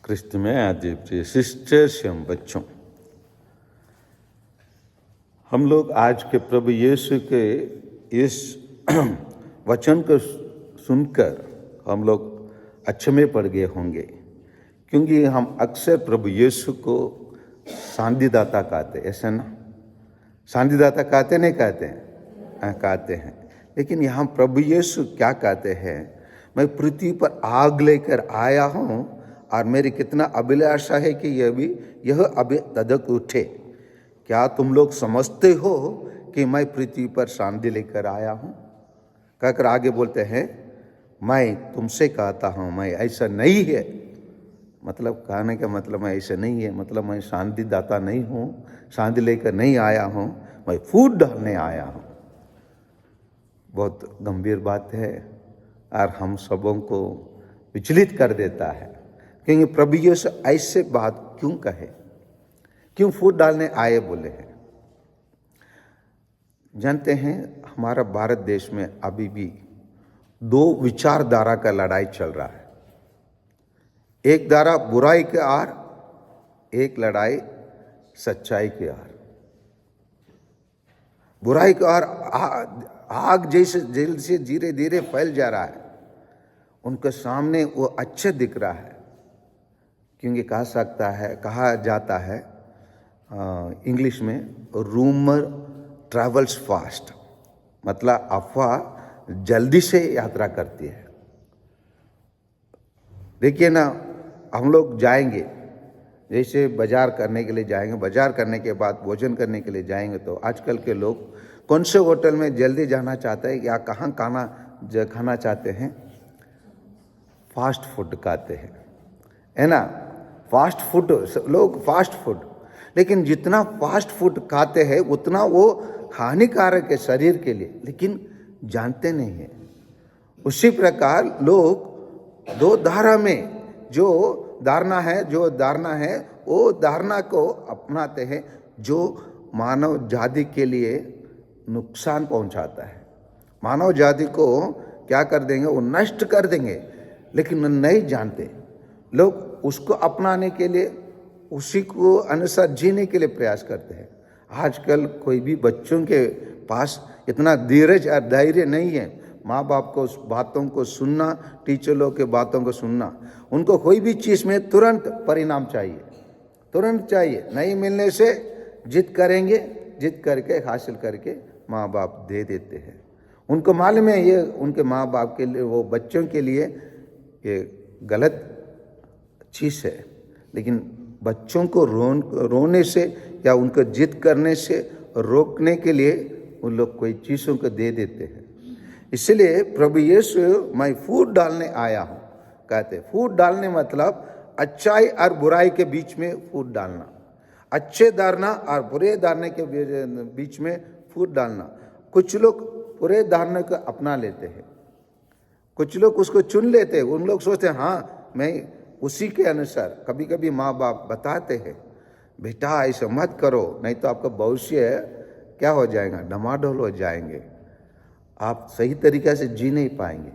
क्रिस्त में आदि प्रिय सिस्टर्स एवं बच्चों, हम लोग आज के प्रभु यीशु के इस वचन को सुनकर हम लोग अच्छे में पड़ गए होंगे, क्योंकि हम अक्सर प्रभु यीशु को शांतिदाता कहते, ऐसा ना? शांतिदाता कहते नहीं कहते हैं? कहते हैं। लेकिन यहाँ प्रभु यीशु क्या कहते हैं? मैं पृथ्वी पर आग लेकर आया हूँ और मेरी कितना अभिलाषा है कि यह अभी तदक उठे। क्या तुम लोग समझते हो कि मैं पृथ्वी पर शांति लेकर आया हूँ? कहकर आगे बोलते हैं, मैं तुमसे कहता हूँ मैं ऐसा नहीं है। मतलब कहने का मतलब मैं ऐसा नहीं है, मतलब मैं शांति दाता नहीं हूँ, शांति लेकर नहीं आया हूँ, मैं फूट डालने आया हूँ। बहुत गंभीर बात है और हम सबों को विचलित कर देता है, क्योंकि प्रभु यीशु ऐसे बात क्यों कहे, क्यों फूट डालने आए बोले हैं? जानते हैं, हमारा भारत देश में अभी भी दो विचारधारा का लड़ाई चल रहा है। एक धारा बुराई के आर, एक लड़ाई सच्चाई के आर। बुराई के आर आग जैसे जेल से धीरे धीरे फैल जा रहा है। उनके सामने वो अच्छे दिख रहा है, क्योंकि कहा जाता है इंग्लिश में रूमर ट्रैवल्स फास्ट, मतलब अफवाह जल्दी से यात्रा करती है। देखिए ना, हम लोग जाएंगे, जैसे बाजार करने के लिए जाएंगे, बाजार करने के बाद भोजन करने के लिए जाएंगे, तो आजकल के लोग कौन से होटल में जल्दी जाना चाहते हैं या कहाँ खाना चाहते हैं? फास्ट फूड खाते हैं, है ना? फास्ट फूड, लोग फास्ट फूड, लेकिन जितना फास्ट फूड खाते हैं उतना वो हानिकारक है शरीर के लिए, लेकिन जानते नहीं है। उसी प्रकार लोग दो धारा में जो धारणा है वो धारणा को अपनाते हैं, जो मानव जाति के लिए नुकसान पहुंचाता है। मानव जाति को क्या कर देंगे? वो नष्ट कर देंगे, लेकिन नहीं जानते लोग। उसको अपनाने के लिए, उसी को अनुसार जीने के लिए प्रयास करते हैं। आजकल कोई भी बच्चों के पास इतना धीरज और धैर्य नहीं है माँ बाप को बातों को सुनना, टीचर लोग के बातों को सुनना। उनको कोई भी चीज़ में तुरंत परिणाम चाहिए, तुरंत चाहिए। नहीं मिलने से जिद करेंगे, जिद करके हासिल करके माँ बाप दे देते हैं। उनको मालूम है ये उनके माँ बाप के लिए, वो बच्चों के लिए ये गलत चीज़ है, लेकिन बच्चों को रोने से या उनको जिद करने से रोकने के लिए उन लोग कोई चीज़ों को दे देते हैं। इसलिए प्रभु यीशु मैं फूट डालने आया हूँ कहते। फूट डालने मतलब अच्छाई और बुराई के बीच में फूट डालना, अच्छे धारणा और बुरे धारणा के बीच में फूट डालना। कुछ लोग बुरे धारणा को अपना लेते हैं, कुछ लोग उसको चुन लेते हैं। उन लोग सोचते हैं हाँ मैं उसी के अनुसार। कभी कभी माँ बाप बताते हैं, बेटा ऐसा मत करो, नहीं तो आपका भविष्य क्या हो जाएगा? डमाडोल हो जाएंगे, आप सही तरीक़े से जी नहीं पाएंगे।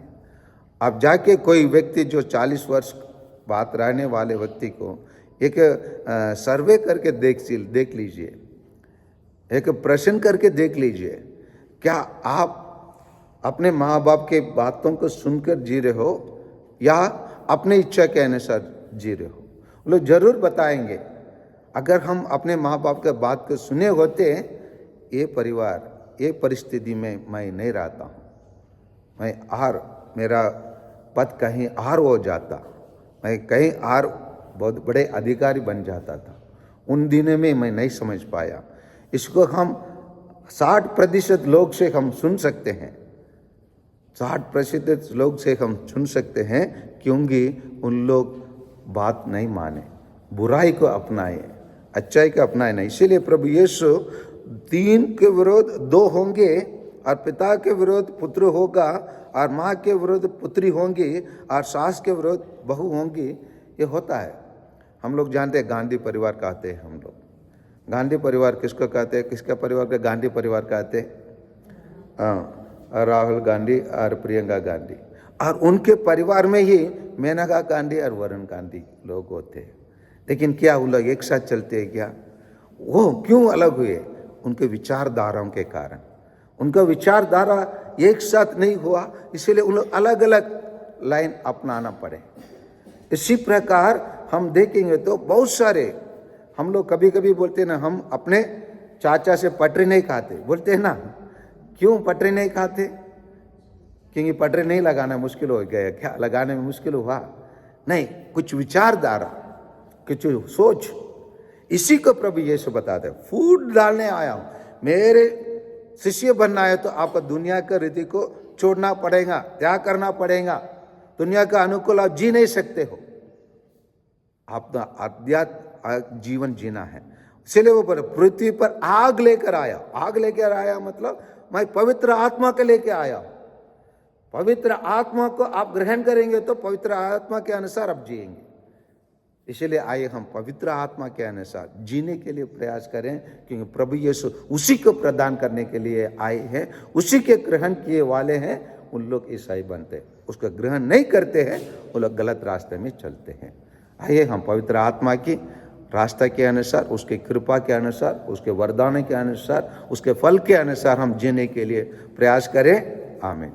आप जाके कोई व्यक्ति जो 40 वर्ष बात रहने वाले व्यक्ति को एक सर्वे करके देख लीजिए, एक प्रश्न करके देख लीजिए, क्या आप अपने माँ बाप के बातों को सुनकर जी रहे हो या अपने इच्छा के अनुसार जी रहे हो? लोग जरूर बताएंगे। अगर हम अपने माँ बाप के बात को सुने होते, ये परिवार, ये परिस्थिति में मैं नहीं रहता हूँ, मेरा पद कहीं और हो जाता, मैं कहीं और बहुत बड़े अधिकारी बन जाता था। उन दिनों में मैं नहीं समझ पाया। इसको हम 60% लोग से हम सुन सकते हैं, 60% लोग से हम सुन सकते हैं, क्योंकि उन लोग बात नहीं माने, बुराई को अपनाए, अच्छाई को अपनाए नहीं। इसीलिए प्रभु यीशु 3 के विरोध 2 होंगे, और पिता के विरोध पुत्र होगा, और माँ के विरोध पुत्री होंगी, और सास के विरोध बहू होंगी। ये होता है। हम लोग जानते हैं गांधी परिवार कहते हैं। हम लोग गांधी परिवार किसको कहते हैं? किसका परिवार का गांधी परिवार कहते हैं? राहुल गांधी और प्रियंका गांधी। और उनके परिवार में ही मेनका गांधी और वरुण गांधी लोग होते हैं। लेकिन क्या वो लोग एक साथ चलते हैं क्या? वो क्यों अलग हुए? उनके विचारधाराओं के कारण। उनका विचारधारा एक साथ नहीं हुआ, इसीलिए उन लोग अलग अलग लाइन अपनाना पड़े। इसी प्रकार हम देखेंगे तो बहुत सारे, हम लोग कभी कभी बोलते हैं ना, हम अपने चाचा से पटरी नहीं खाते, बोलते हैं ना। क्यों पटरी नहीं खाते? क्योंकि पटरी नहीं लगाना मुश्किल हो गया क्या? लगाने में मुश्किल हुआ? नहीं, कुछ विचारधारा, कुछ सोच, इसी को प्रभु यीशु बताते हैं। फूड डालने आया हूं, मेरे शिष्य बनना है तो आपको दुनिया के रीति को छोड़ना पड़ेगा, त्याग करना पड़ेगा। दुनिया का अनुकूल आप जी नहीं सकते हो, अपना आध्यात्म जीवन जीना है। इसलिए वो पृथ्वी पर आग लेकर आया। आग लेकर आया मतलब मैं पवित्र आत्मा के लेके आया। पवित्र आत्मा को आप ग्रहण करेंगे तो पवित्र आत्मा के अनुसार आप जिएंगे। इसलिए आइए हम पवित्र आत्मा के अनुसार जीने के लिए प्रयास करें, क्योंकि प्रभु यीशु उसी को प्रदान करने के लिए आए हैं, उसी के ग्रहण किए वाले हैं। उन लोग ईसाई बनते हैं, उसका ग्रहण नहीं करते हैं, वो लोग गलत रास्ते में चलते हैं। आइए हम पवित्र आत्मा की रास्ता के अनुसार, उसके कृपा के अनुसार, उसके वरदान के अनुसार, उसके फल के अनुसार हम जीने के लिए प्रयास करें। आमीन।